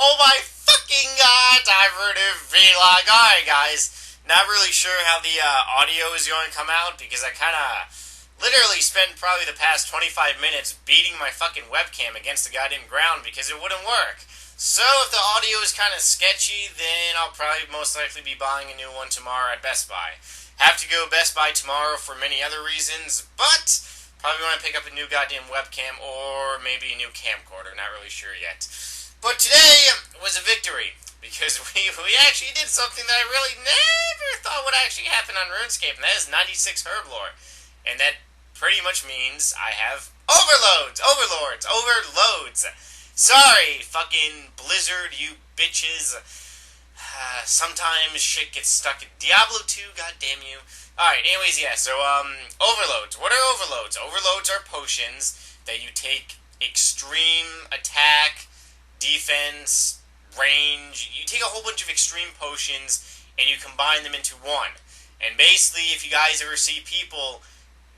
Oh my fucking god, I've heard a vlog. Alright guys, not really sure how the audio is going to come out because I kind of literally spent probably the past 25 minutes beating my fucking webcam against the goddamn ground because it wouldn't work. So if the audio is kind of sketchy, then I'll probably most likely be buying a new one tomorrow at Best Buy. Have to go Best Buy tomorrow for many other reasons, but probably want to pick up a new goddamn webcam or maybe a new camcorder, not really sure yet. But today was a victory, because we actually did something that I really never thought would actually happen on Runescape, and that is 96 Herblore. And that pretty much means I have overloads! Sorry, fucking Blizzard, you bitches. Sometimes shit gets stuck in Diablo 2, goddamn you. Alright, anyways, yeah, so, overloads. What are overloads? Overloads are potions that you take extreme attack, defense, range. You take a whole bunch of extreme potions and you combine them into one. And basically, if you guys ever see people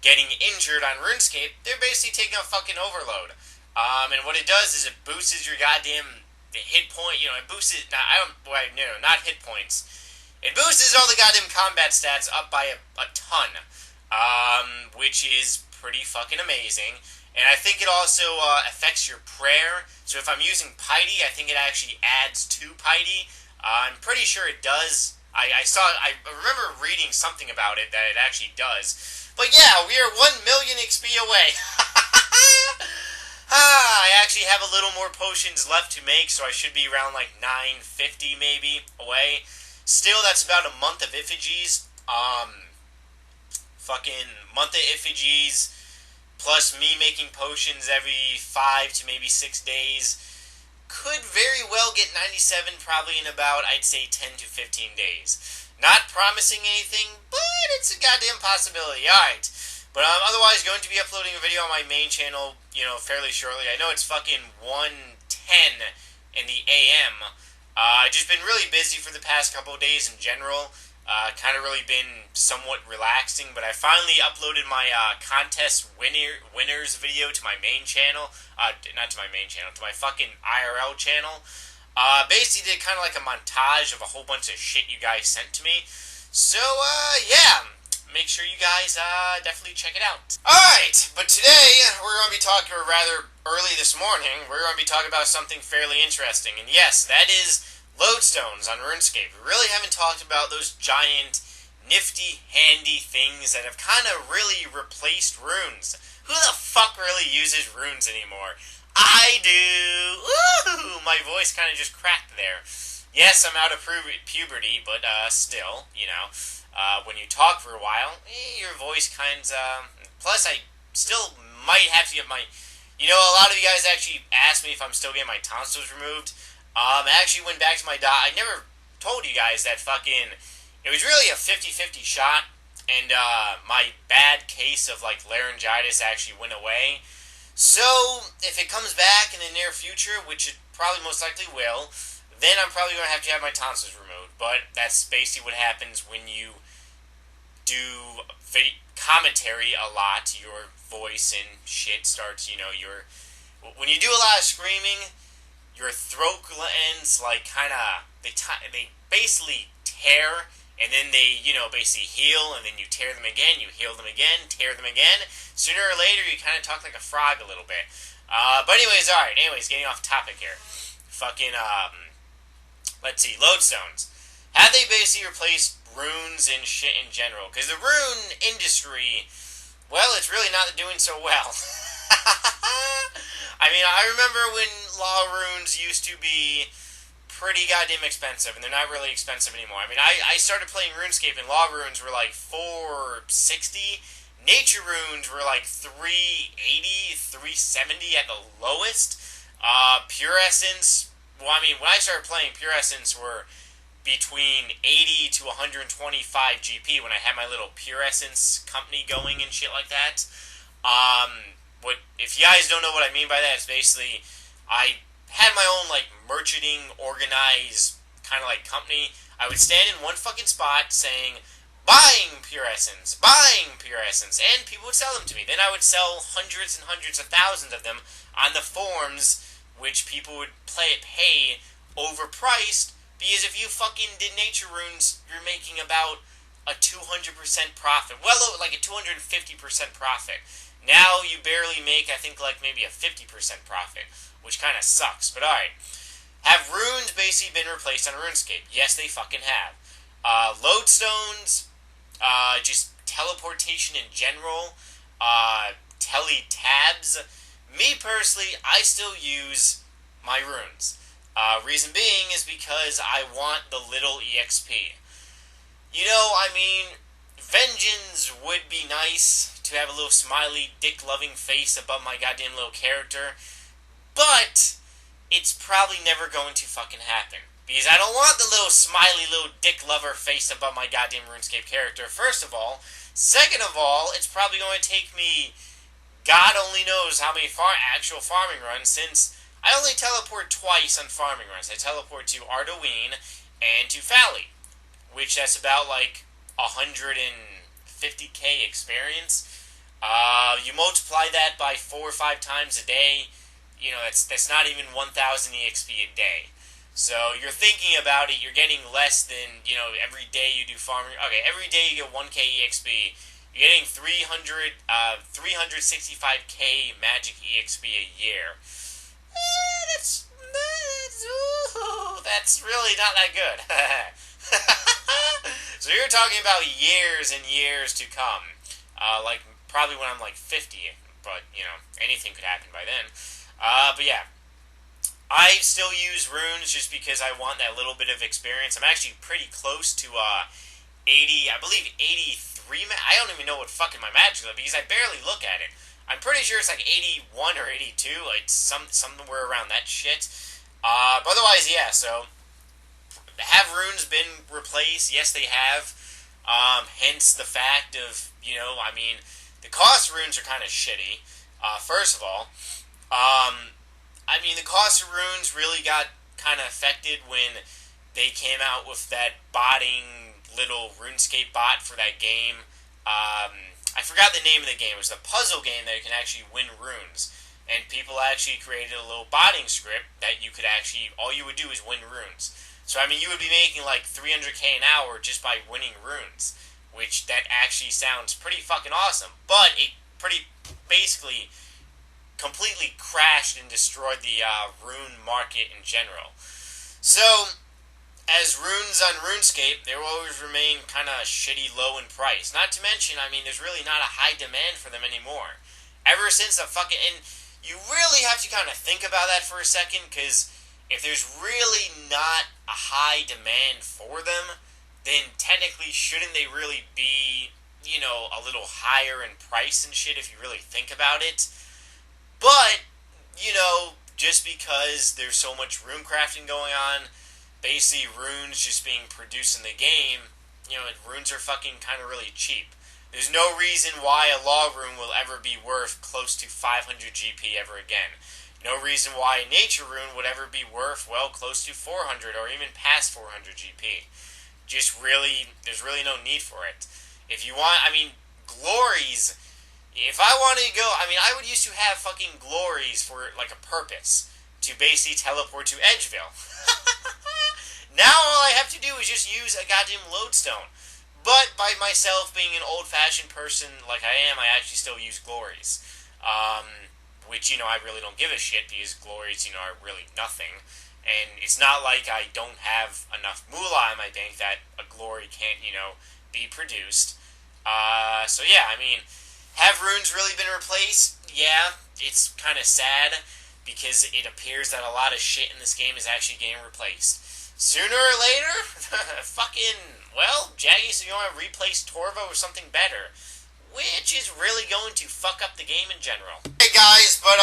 getting injured on RuneScape, they're basically taking a fucking overload. And what it does is it boosts your goddamn hit point. You know, it boosts it. Not hit points. It boosts all the goddamn combat stats up by a ton, which is pretty fucking amazing. And I think it also affects your prayer. So if I'm using piety, I think it actually adds to piety. I'm pretty sure it does. I remember reading something about it that it actually does. But yeah, we are 1 million XP away. I actually have a little more potions left to make, so I should be around like 950 maybe away. Still, that's about a month of effigies. Fucking month of effigies, plus me making potions every 5 to maybe 6 days. Could very well get 97 probably in about, I'd say, 10 to 15 days. Not promising anything, but it's a goddamn possibility. Alright. But I'm otherwise going to be uploading a video on my main channel, fairly shortly. I know it's fucking 1:10 in the AM. I've just been really busy for the past couple of days in general. Kind of really been somewhat relaxing, but I finally uploaded my contest winners video to my main channel. Not to my main channel, to my fucking IRL channel. Basically did kind of like a montage of a whole bunch of shit you guys sent to me. So, yeah. Make sure you guys definitely check it out. Alright, but today we're going to be talking, or rather early this morning, we're going to be talking about something fairly interesting. And yes, that is lodestones on RuneScape. We really haven't talked about those giant, nifty, handy things that have kind of really replaced runes. Who the fuck really uses runes anymore? I do! Woo! My voice kind of just cracked there. Yes, I'm out of puberty, but still, when you talk for a while, your voice plus I still might have to get my, a lot of you guys actually asked me if I'm still getting my tonsils removed. I actually went back to my I never told you guys that it was really a 50-50 shot, and my bad case of laryngitis actually went away. So if it comes back in the near future, which it probably most likely will, then I'm probably going to have my tonsils removed. But that's basically what happens when you do commentary a lot. Your voice and shit starts, when you do a lot of screaming, your throat glands, they basically tear, and then they, basically heal, and then you tear them again, you heal them again, tear them again. Sooner or later, you kind of talk like a frog a little bit. But anyways, alright, getting off topic here. Let's see, lodestones. Have they basically replaced runes and shit in general? Because the rune industry, well, it's really not doing so well. I mean, I remember when law runes used to be pretty goddamn expensive, and they're not really expensive anymore. I mean, I started playing RuneScape, and law runes were like $460. Nature runes were like $380, $370 at the lowest. Pure Essence, well, I mean, when I started playing, Pure Essence were between 80 to 125 GP when I had my little Pure Essence company going and shit like that. If you guys don't know what I mean by that, it's basically I had my own merchanting, organized kind of company. I would stand in one fucking spot saying, buying Pure Essence, and people would sell them to me. Then I would sell hundreds and hundreds of thousands of them on the forums, which people would pay overpriced, because if you fucking did nature runes, you're making about a 200% profit. Well, like a 250% profit. Now you barely make, I think, like maybe a 50% profit, which kind of sucks, but alright. Have runes basically been replaced on RuneScape? Yes, they fucking have. Lodestones, just teleportation in general, tele-tabs. Me personally, I still use my runes. Reason being is because I want the little EXP. You know, I mean, Vengeance would be nice to have a little smiley, dick-loving face above my goddamn little character, but it's probably never going to fucking happen. Because I don't want the little smiley little dick lover face above my goddamn RuneScape character, first of all. Second of all, it's probably going to take me God only knows how many actual farming runs, since I only teleport twice on farming runs. I teleport to Ardoine and to Fally, which that's about like 150k experience. You multiply that by 4 or 5 times a day, you know, that's not even 1000 EXP a day. So you're thinking about it, you're getting less than, you know, every day you do farming. Okay, every day you get 1k EXP. You're getting 365k magic EXP a year. That's really not that good. So you're talking about years and years to come. Like, probably when I'm like 50, but, you know, anything could happen by then. But yeah. I still use runes just because I want that little bit of experience. I'm actually pretty close to 80, I believe 83. I don't even know what fucking my magic is because I barely look at it. I'm pretty sure it's like 81 or 82, like somewhere around that shit. But otherwise, yeah. So have runes been replaced? Yes, they have. Hence the fact of, you know, I mean, the cost runes are kind of shitty. First of all, I mean, the cost of runes really got kind of affected when they came out with that botting little RuneScape bot for that game. I forgot the name of the game. It was a puzzle game that you can actually win runes. And people actually created a little botting script that you could actually, all you would do is win runes. So, I mean, you would be making like 300k an hour just by winning runes, which that actually sounds pretty fucking awesome. But it pretty basically completely crashed and destroyed the rune market in general. So, as runes on RuneScape, they will always remain kind of shitty low in price. Not to mention, I mean, there's really not a high demand for them anymore. Ever since the fucking... And you really have to kind of think about that for a second, because if there's really not a high demand for them, then technically shouldn't they really be, you know, a little higher in price and shit if you really think about it? But, you know, just because there's so much rune crafting going on, basically runes just being produced in the game, you know, runes are fucking kind of really cheap. There's no reason why a law rune will ever be worth close to 500 GP ever again. No reason why a nature rune would ever be worth, well, close to 400 or even past 400 GP. Just really, there's really no need for it. If you want, I mean, glories... If I wanted to go, I mean, I would used to have fucking glories for, like, a purpose. To basically teleport to Edgeville. Now all I have to do is just use a goddamn lodestone. But by myself being an old-fashioned person like I am, I actually still use glories. Which, you know, I really don't give a shit because glories, you know, are really nothing. And it's not like I don't have enough moolah in my bank that a glory can't, you know, be produced. So yeah, I mean... Have runes really been replaced? Yeah, it's kind of sad, because it appears that a lot of shit in this game is actually getting replaced. Sooner or later, fucking, well, Jaggy's going to replace Torva with something better, which is really going to fuck up the game in general. Hey guys, but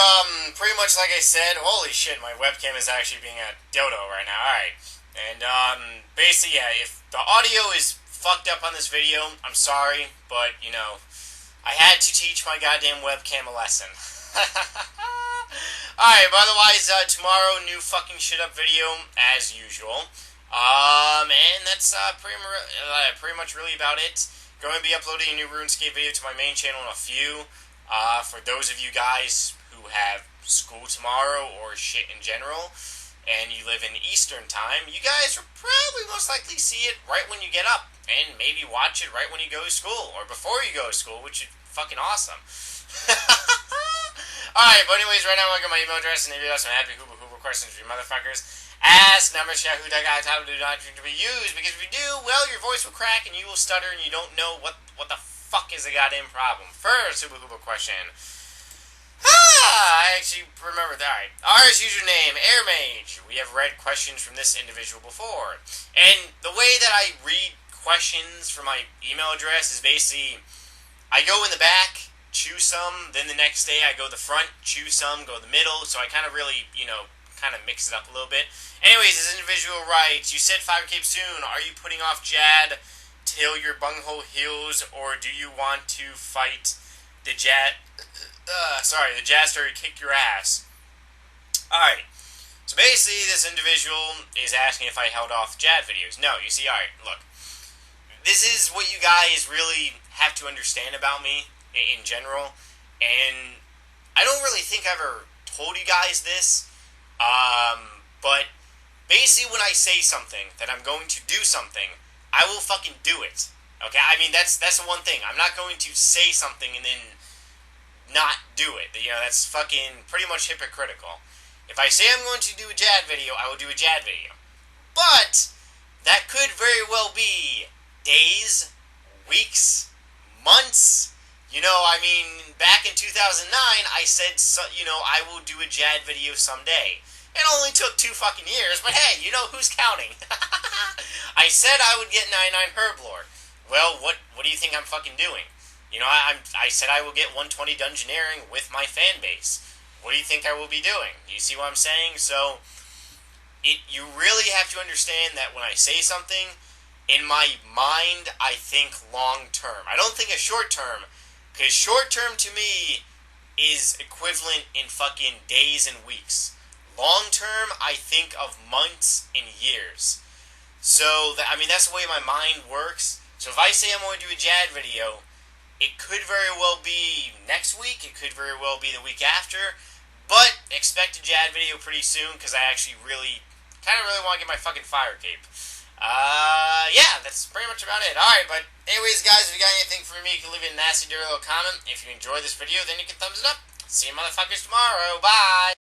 pretty much like I said, holy shit, my webcam is actually being a dildo right now, alright. And basically, yeah, if the audio is fucked up on this video, I'm sorry, but, you know... I had to teach my goddamn webcam a lesson. Alright, but otherwise, tomorrow, new fucking shit up video, as usual. And that's pretty much really about it. Going to be uploading a new RuneScape video to my main channel in a few. For those of you guys who have school tomorrow, or shit in general. and you live in Eastern Time, you guys will probably most likely see it right when you get up, and maybe watch it right when you go to school, or before you go to school, which is fucking awesome. Alright, but anyways, right now I'm going to get my email address, and if you have some happy hooper questions for you motherfuckers, ask numbers yahoo.com do not to be used, because if you do, well, your voice will crack, and you will stutter, and you don't know what the fuck is a goddamn problem. First hooper question. I actually remember that. Alright. Ours username, Air Mage. We have read questions from this individual before. And the way that I read questions from my email address is basically, I go in the back, choose some, then the next day I go the front, choose some, go the middle, so I kind of really, kind of mix it up a little bit. Anyways, this individual writes, you said Fire Cape soon. Are you putting off Jad till your bunghole heals, or do you want to fight the the Jaster kick your ass? Alright. So basically, this individual is asking if I held off Jad videos. No, you see, alright, look. This is what you guys really have to understand about me in general. And I don't really think I ever told you guys this. But basically when I say something, that I'm going to do something, I will fucking do it. Okay? I mean, that's the one thing. I'm not going to say something and then not do it. That's fucking pretty much hypocritical. If I say I'm going to do a Jad video, I will do a Jad video. But that could very well be days, weeks, months. Back in 2009, I said, I will do a Jad video someday. It only took 2 fucking years, but hey, who's counting? I said I would get 99 Herblore. Well, what do you think I'm fucking doing? I said I will get 120 Dungeoneering with my fan base. What do you think I will be doing? Do you see what I'm saying? So, you really have to understand that when I say something, in my mind, I think long term. I don't think a short term, because short term to me is equivalent in fucking days and weeks. Long term, I think of months and years. So, that's the way my mind works. So if I say I'm going to do a Jad video, it could very well be next week, it could very well be the week after, but expect a Jad video pretty soon, because I actually really want to get my fucking Fire Cape. Yeah, that's pretty much about it. Alright, but anyways, guys, if you got anything for me, you can leave a nasty, dirty little comment. If you enjoyed this video, then you can thumbs it up. See you motherfuckers tomorrow. Bye!